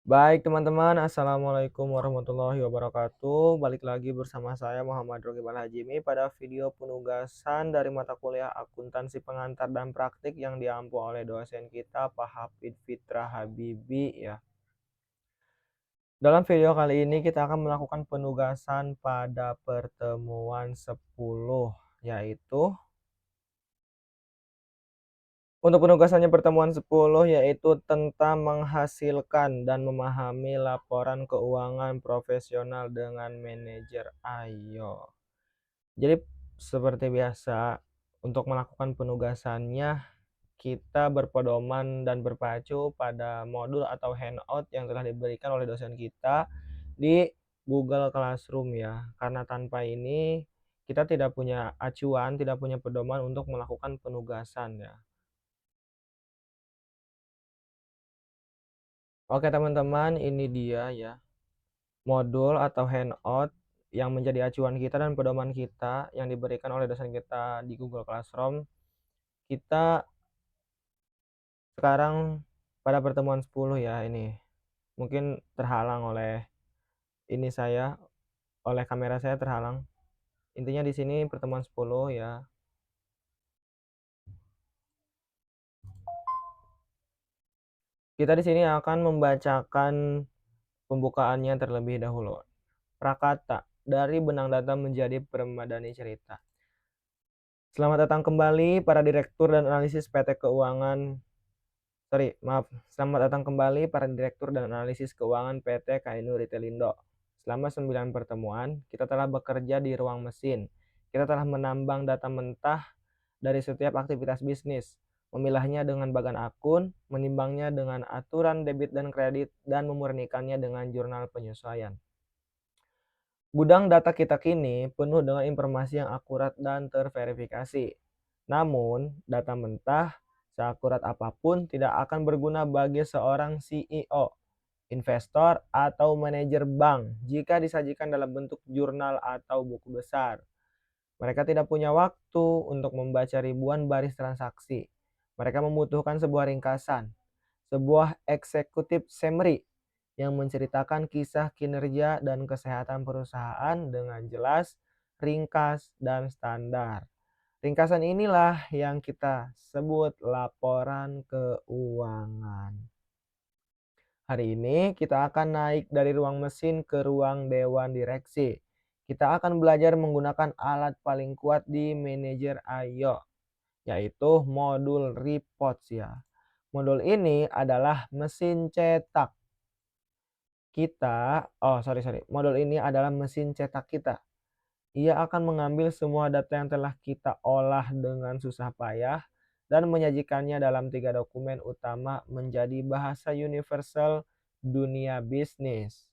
Baik teman-teman, Assalamualaikum warahmatullahi wabarakatuh. Balik lagi bersama saya Muhammad Rogibal Hajimi pada video penugasan dari mata kuliah akuntansi pengantar dan praktik yang diampu oleh dosen kita Pak Hafid Fitra Habibi ya. Dalam video kali ini kita akan melakukan penugasan pada pertemuan 10 yaitu untuk penugasannya pertemuan 10 yaitu tentang menghasilkan dan memahami laporan keuangan profesional dengan manajer Ayo. Jadi seperti biasa untuk melakukan penugasannya kita berpedoman dan berpacu pada modul atau handout yang telah diberikan oleh dosen kita di Google Classroom ya. Karena tanpa ini kita tidak punya acuan, tidak punya pedoman untuk melakukan penugasan ya. Oke teman-teman, ini dia ya, modul atau handout yang menjadi acuan kita dan pedoman kita yang diberikan oleh dosen kita di Google Classroom. Kita sekarang pada pertemuan 10 ya ini. Mungkin terhalang oleh ini saya, oleh kamera saya terhalang. Intinya di sini pertemuan 10 ya. Kita di sini akan membacakan pembukaannya terlebih dahulu. Prakata, dari benang data menjadi permadani cerita. Selamat datang kembali para direktur dan analisis PT Keuangan. Selamat datang kembali para direktur dan analisis keuangan PT Kainu Retailindo. Selama 9 pertemuan, kita telah bekerja di ruang mesin. Kita telah menambang data mentah dari setiap aktivitas bisnis, memilahnya dengan bagan akun, menimbangnya dengan aturan debit dan kredit, dan memurnikannya dengan jurnal penyesuaian. Gudang data kita kini penuh dengan informasi yang akurat dan terverifikasi. Namun, data mentah seakurat apapun tidak akan berguna bagi seorang CEO, investor, atau manajer bank jika disajikan dalam bentuk jurnal atau buku besar. Mereka tidak punya waktu untuk membaca ribuan baris transaksi. Mereka membutuhkan sebuah ringkasan, sebuah executive summary yang menceritakan kisah kinerja dan kesehatan perusahaan dengan jelas, ringkas, dan standar. Ringkasan inilah yang kita sebut laporan keuangan. Hari ini kita akan naik dari ruang mesin ke ruang dewan direksi. Kita akan belajar menggunakan alat paling kuat di manajer Ayo, yaitu modul reports ya. Modul ini adalah mesin cetak kita. Modul ini adalah mesin cetak kita. Ia akan mengambil semua data yang telah kita olah dengan susah payah dan menyajikannya dalam 3 dokumen utama menjadi bahasa universal dunia bisnis.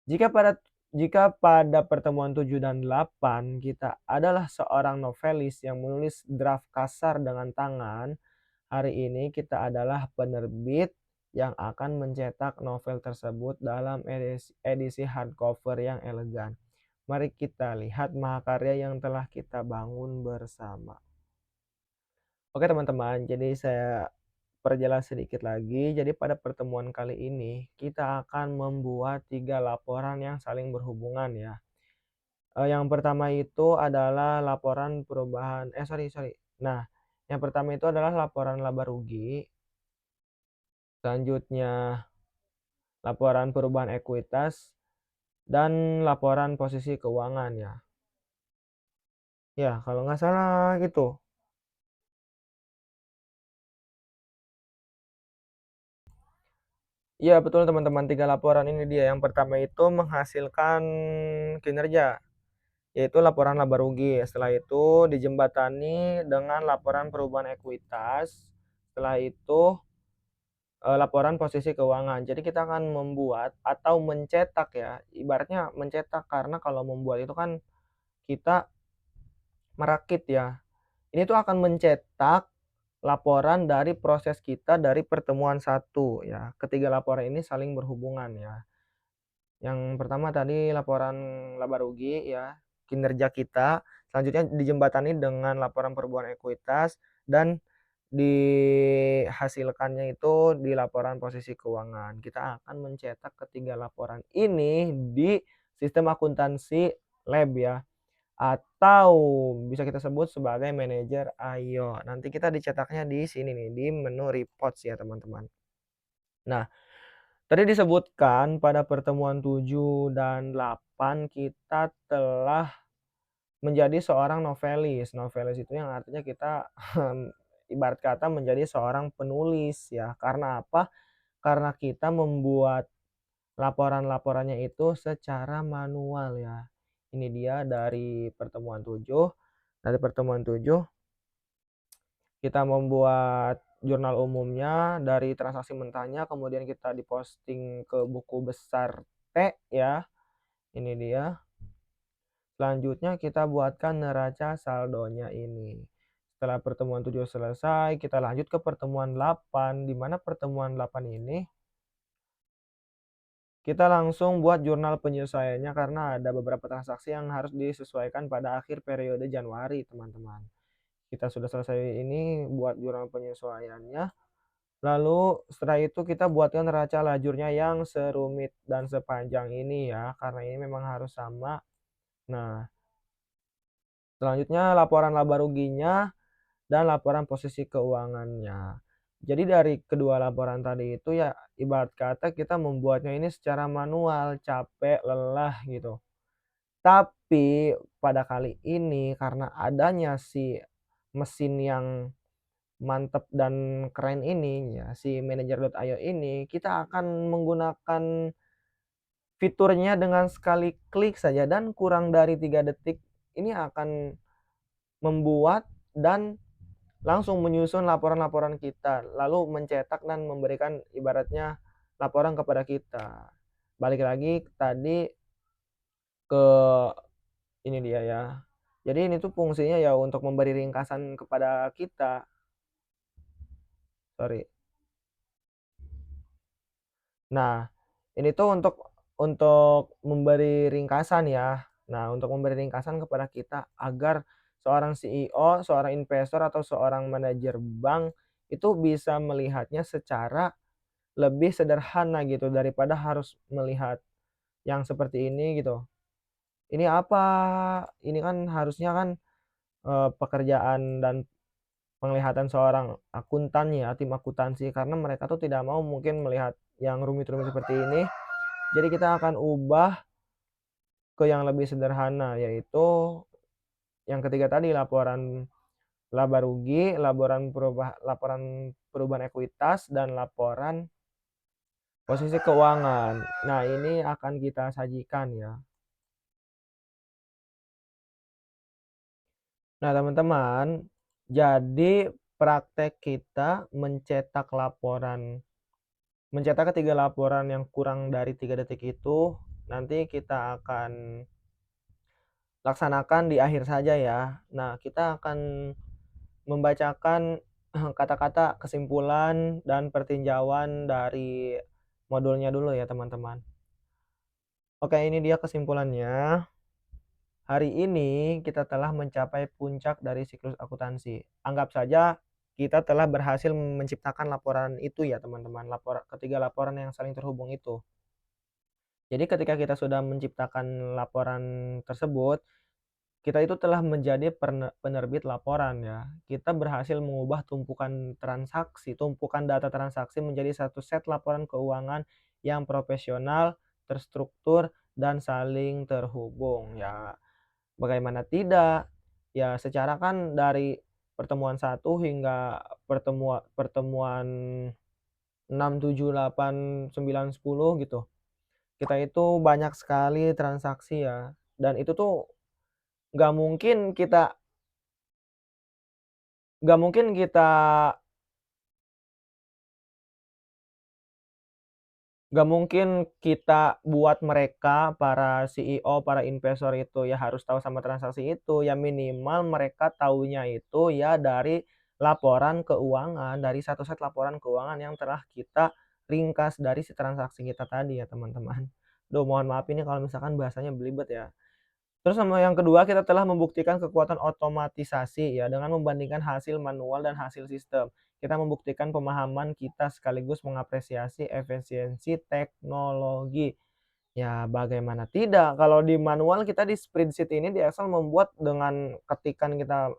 Jika pada jika pada pertemuan 7 dan 8 kita adalah seorang novelis yang menulis draft kasar dengan tangan, hari ini kita adalah penerbit yang akan mencetak novel tersebut dalam edisi hardcover yang elegan. Mari kita lihat mahakarya yang telah kita bangun bersama. Oke teman-teman, jadi saya perjelas sedikit lagi. Jadi pada pertemuan kali ini kita akan membuat 3 laporan yang saling berhubungan ya. Yang pertama itu adalah laporan perubahan Nah, yang pertama itu adalah laporan laba rugi, selanjutnya laporan perubahan ekuitas, dan laporan posisi keuangan ya. Ya, kalau nggak salah gitu. Iya betul teman-teman, 3 laporan ini dia. Yang pertama itu menghasilkan kinerja, yaitu laporan laba rugi. Setelah itu dijembatani dengan laporan perubahan ekuitas. Setelah itu laporan posisi keuangan. Jadi kita akan membuat atau mencetak ya, ibaratnya mencetak karena kalau membuat itu kan kita merakit ya. Ini tuh akan mencetak laporan dari proses kita dari pertemuan 1 ya. Ketiga laporan ini saling berhubungan ya. Yang pertama tadi laporan laba rugi ya, kinerja kita, selanjutnya dijembatani dengan laporan perubahan ekuitas dan dihasilkannya itu di laporan posisi keuangan. Kita akan mencetak ketiga laporan ini di sistem akuntansi lab ya, atau bisa kita sebut sebagai manajer AYO. Nanti kita dicetaknya di sini nih, di menu reports ya teman-teman. Nah, tadi disebutkan pada pertemuan 7 dan 8 kita telah menjadi seorang novelis. Novelis itu yang artinya kita ibarat kata menjadi seorang penulis ya. Karena apa? Karena kita membuat laporan-laporannya itu secara manual ya. Ini dia dari pertemuan 7. Dari pertemuan 7 kita membuat jurnal umumnya dari transaksi mentahnya, kemudian kita diposting ke buku besar T ya. Ini dia. Selanjutnya kita buatkan neraca saldonya ini. Setelah pertemuan 7 selesai, kita lanjut ke pertemuan 8, di mana pertemuan 8 ini kita langsung buat jurnal penyesuaiannya karena ada beberapa transaksi yang harus disesuaikan pada akhir periode Januari, teman-teman. Kita sudah selesai ini buat jurnal penyesuaiannya. Lalu setelah itu kita buatkan neraca lajurnya yang serumit dan sepanjang ini ya, karena ini memang harus sama. Nah, selanjutnya laporan laba ruginya dan laporan posisi keuangannya. Jadi dari kedua laporan tadi itu ya ibarat kata kita membuatnya ini secara manual, capek, lelah gitu. Tapi pada kali ini karena adanya si mesin yang mantap dan keren ini ya, si manajer.io ini, kita akan menggunakan fiturnya dengan sekali klik saja dan kurang dari 3 detik ini akan membuat dan langsung menyusun laporan-laporan kita, lalu mencetak dan memberikan ibaratnya laporan kepada kita. Balik lagi tadi ke ini dia ya. Jadi ini tuh fungsinya ya untuk memberi ringkasan kepada kita. Sorry. Nah, ini tuh untuk memberi ringkasan ya. Nah, untuk memberi ringkasan kepada kita agar seorang CEO, seorang investor, atau seorang manajer bank itu bisa melihatnya secara lebih sederhana gitu daripada harus melihat yang seperti ini gitu. Ini apa? Ini kan harusnya kan, pekerjaan dan penglihatan seorang akuntan ya, tim akuntansi karena mereka tuh tidak mau mungkin melihat yang rumit-rumit seperti ini. Jadi kita akan ubah ke yang lebih sederhana yaitu yang ketiga tadi laporan laba rugi, laporan perubahan ekuitas, dan laporan posisi keuangan. Nah, ini akan kita sajikan ya. Nah, teman-teman, jadi praktek kita mencetak ketiga laporan yang kurang dari 3 detik itu nanti kita akan laksanakan di akhir saja ya. Nah, kita akan membacakan kata-kata kesimpulan dan pertinjauan dari modulnya dulu ya, teman-teman. Oke, ini dia kesimpulannya. Hari ini kita telah mencapai puncak dari siklus akuntansi. Anggap saja kita telah berhasil menciptakan laporan itu ya teman-teman, ketiga laporan yang saling terhubung itu. Jadi ketika kita sudah menciptakan laporan tersebut, kita itu telah menjadi penerbit laporan ya. Kita berhasil mengubah tumpukan data transaksi menjadi satu set laporan keuangan yang profesional, terstruktur, dan saling terhubung ya. Bagaimana tidak, ya secara kan dari pertemuan 1 hingga pertemuan 6, 7, 8, 9, 10 gitu, kita itu banyak sekali transaksi ya, dan itu tuh nggak mungkin kita nggak mungkin kita Nggak mungkin kita buat mereka, para CEO, para investor itu ya harus tahu sama transaksi itu, ya minimal mereka tahunya itu ya dari laporan keuangan, dari satu set laporan keuangan yang telah kita ringkas dari si transaksi kita tadi ya teman-teman. Duh mohon maaf ini kalau misalkan bahasanya belibet ya. Terus sama yang kedua, kita telah membuktikan kekuatan otomatisasi ya, dengan membandingkan hasil manual dan hasil sistem. Kita membuktikan pemahaman kita sekaligus mengapresiasi efisiensi teknologi. Ya, bagaimana tidak, kalau di manual kita di spreadsheet ini di Excel membuat dengan ketikan kita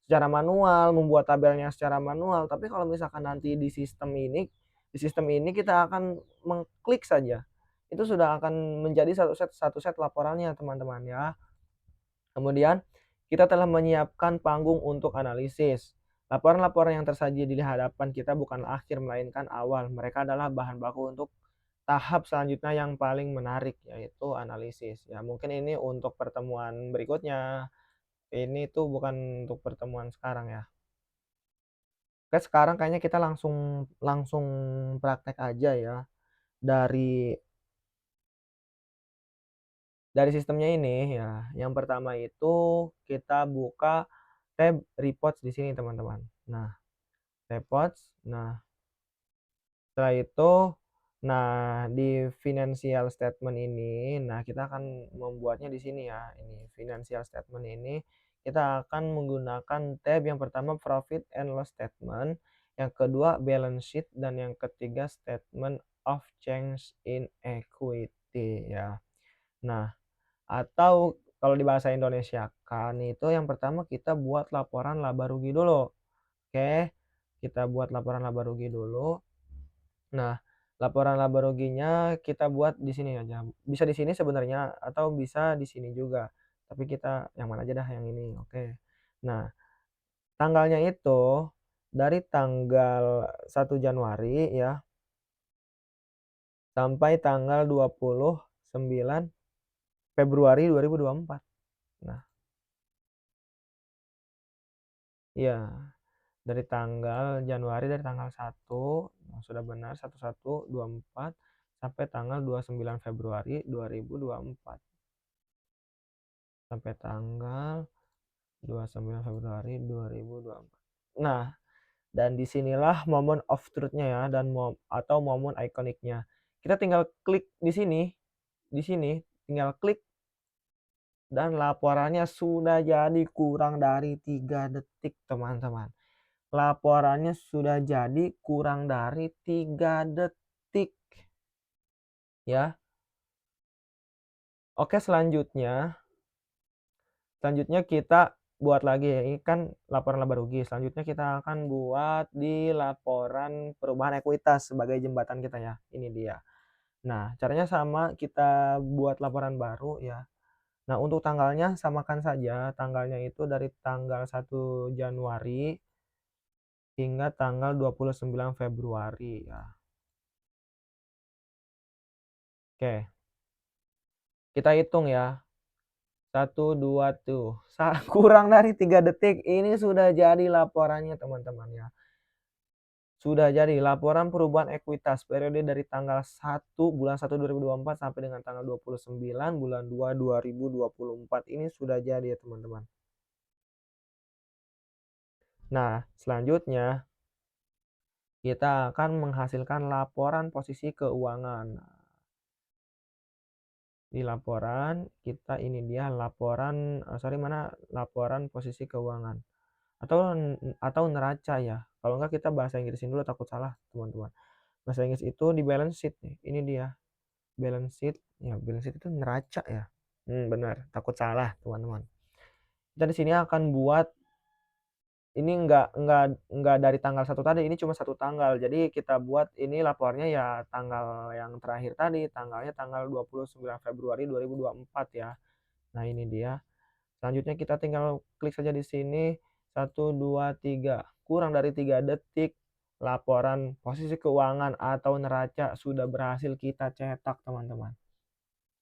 secara manual, membuat tabelnya secara manual, tapi kalau misalkan nanti di sistem ini kita akan mengklik saja, itu sudah akan menjadi satu set laporannya teman-teman ya. Kemudian, kita telah menyiapkan panggung untuk analisis. Laporan-laporan yang tersaji di hadapan kita bukan akhir melainkan awal. Mereka adalah bahan baku untuk tahap selanjutnya yang paling menarik, yaitu analisis. Ya, mungkin ini untuk pertemuan berikutnya. Ini tuh bukan untuk pertemuan sekarang ya. Oke, sekarang kayaknya kita langsung langsung praktek aja ya. Dari sistemnya ini ya. Yang pertama itu kita buka tab reports di sini teman-teman. Nah, reports. Nah, setelah itu, nah di financial statement ini, nah kita akan membuatnya di sini ya. Ini financial statement ini kita akan menggunakan tab yang pertama profit and loss statement, yang kedua balance sheet, dan yang ketiga statement of change in equity ya. Nah, atau kalau di bahasa Indonesia kan itu yang pertama kita buat laporan laba rugi dulu. Oke, kita buat laporan laba rugi dulu. Nah, laporan laba ruginya kita buat di sini aja. Bisa di sini sebenarnya atau bisa di sini juga. Tapi kita yang mana aja dah, yang ini. Oke. Nah, tanggalnya itu dari tanggal 1 Januari ya sampai tanggal 29 Februari 2024. Nah, iya. Dari tanggal Januari, dari tanggal 1, sudah benar, 11/1/24 sampai tanggal 29 Februari 2024. Sampai tanggal 29 Februari 2024. Nah, dan disinilah moment of truth-nya ya, dan atau momen ikoniknya. Kita tinggal klik di sini tinggal klik, dan laporannya sudah jadi kurang dari 3 detik teman-teman. Laporannya sudah jadi kurang dari 3 detik ya. Oke, selanjutnya kita buat lagi ya, ini kan laporan laba rugi. Selanjutnya kita akan buat di laporan perubahan ekuitas sebagai jembatan kita ya, ini dia. Nah, caranya sama, kita buat laporan baru ya. Nah, untuk tanggalnya samakan saja, tanggalnya itu dari tanggal 1 Januari hingga tanggal 29 Februari ya. Oke, kita hitung ya. 1, 2 tuh, kurang dari 3 detik, ini sudah jadi laporannya teman-teman ya. Sudah jadi laporan perubahan ekuitas periode dari tanggal 1 bulan 1 2024 sampai dengan tanggal 29 bulan 2 2024, ini sudah jadi ya teman-teman. Nah, selanjutnya kita akan menghasilkan laporan posisi keuangan. Di laporan kita, ini dia laporan, laporan posisi keuangan. Atau neraca ya, kalau enggak kita bahasa Inggrisin dulu, takut salah teman-teman. Bahasa Inggris itu di balance sheet nih, ini dia balance sheet ya. Balance sheet itu neraca ya, benar, takut salah teman-teman. Kita di sini akan buat ini enggak dari tanggal 1 tadi, ini cuma satu tanggal, jadi kita buat ini lapornya ya tanggal yang terakhir tadi, tanggalnya tanggal 29 Februari 2024 ya. Nah, ini dia. Selanjutnya kita tinggal klik saja di sini, 1, 2, 3, kurang dari 3 detik, laporan posisi keuangan atau neraca sudah berhasil kita cetak teman-teman.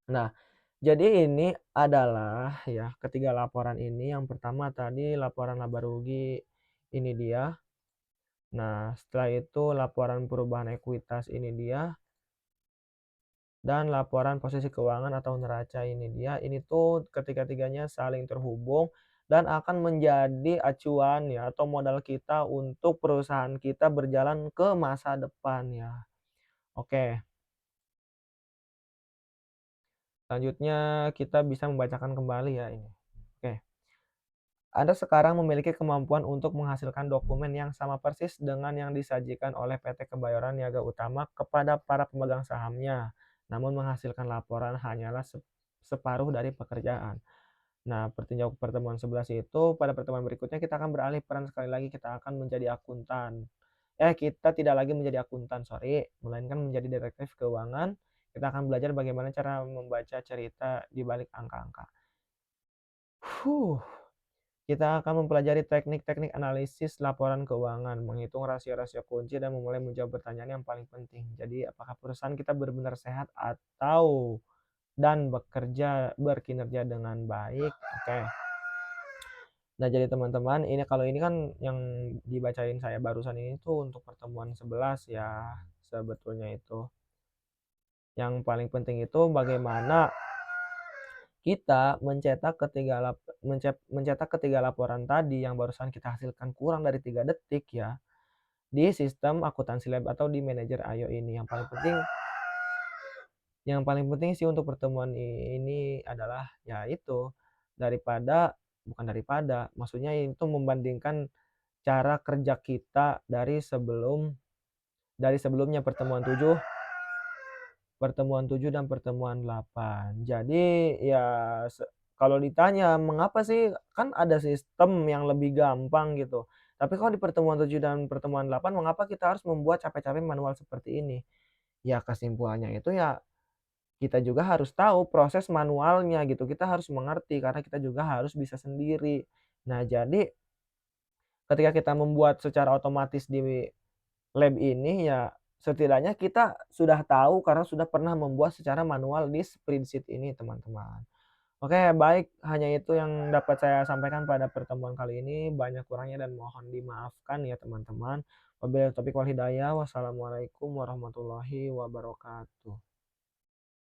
Nah, jadi ini adalah ya ketiga laporan ini. Yang pertama tadi laporan laba rugi, ini dia. Nah, setelah itu laporan perubahan ekuitas, ini dia. Dan laporan posisi keuangan atau neraca, ini dia. Ini tuh ketiga-tiganya saling terhubung dan akan menjadi acuan ya atau modal kita untuk perusahaan kita berjalan ke masa depan ya. Oke. Selanjutnya kita bisa membacakan kembali ya ini. Oke. Anda sekarang memiliki kemampuan untuk menghasilkan dokumen yang sama persis dengan yang disajikan oleh PT Kebayoran Niaga Utama kepada para pemegang sahamnya, namun menghasilkan laporan hanyalah separuh dari pekerjaan. Nah, pertinjau pertemuan 11 itu, pada pertemuan berikutnya kita akan beralih peran sekali lagi, kita akan menjadi akuntan. Kita tidak lagi menjadi akuntan, sorry, melainkan menjadi detektif keuangan. Kita akan belajar bagaimana cara membaca cerita di balik angka-angka. Huh. Kita akan mempelajari teknik-teknik analisis laporan keuangan, menghitung rasio-rasio kunci, dan memulai menjawab pertanyaan yang paling penting. Jadi, apakah perusahaan kita benar-benar sehat atau dan berkinerja dengan baik? Oke. Nah, jadi teman-teman, kalau ini kan yang dibacain saya barusan ini tuh untuk pertemuan 11 ya, sebetulnya itu. Yang paling penting itu bagaimana kita mencetak ketiga laporan tadi yang barusan kita hasilkan kurang dari 3 detik ya, di sistem akuntansi lab atau di manajer Ayo ini. Yang paling penting sih untuk pertemuan ini adalah ya itu, maksudnya itu membandingkan cara kerja kita dari sebelumnya pertemuan 7 dan pertemuan 8. Jadi ya kalau ditanya mengapa sih, kan ada sistem yang lebih gampang gitu. Tapi kalau di pertemuan 7 dan pertemuan 8 mengapa kita harus membuat capek-capek manual seperti ini? Ya kesimpulannya itu ya kita juga harus tahu proses manualnya gitu, kita harus mengerti karena kita juga harus bisa sendiri. Nah jadi ketika kita membuat secara otomatis di lab ini ya setidaknya kita sudah tahu karena sudah pernah membuat secara manual di spreadsheet ini teman-teman. Oke baik, hanya itu yang dapat saya sampaikan pada pertemuan kali ini, banyak kurangnya dan mohon dimaafkan ya teman-teman. Wabillahi taufiq wal hidayah, wassalamualaikum warahmatullahi wabarakatuh.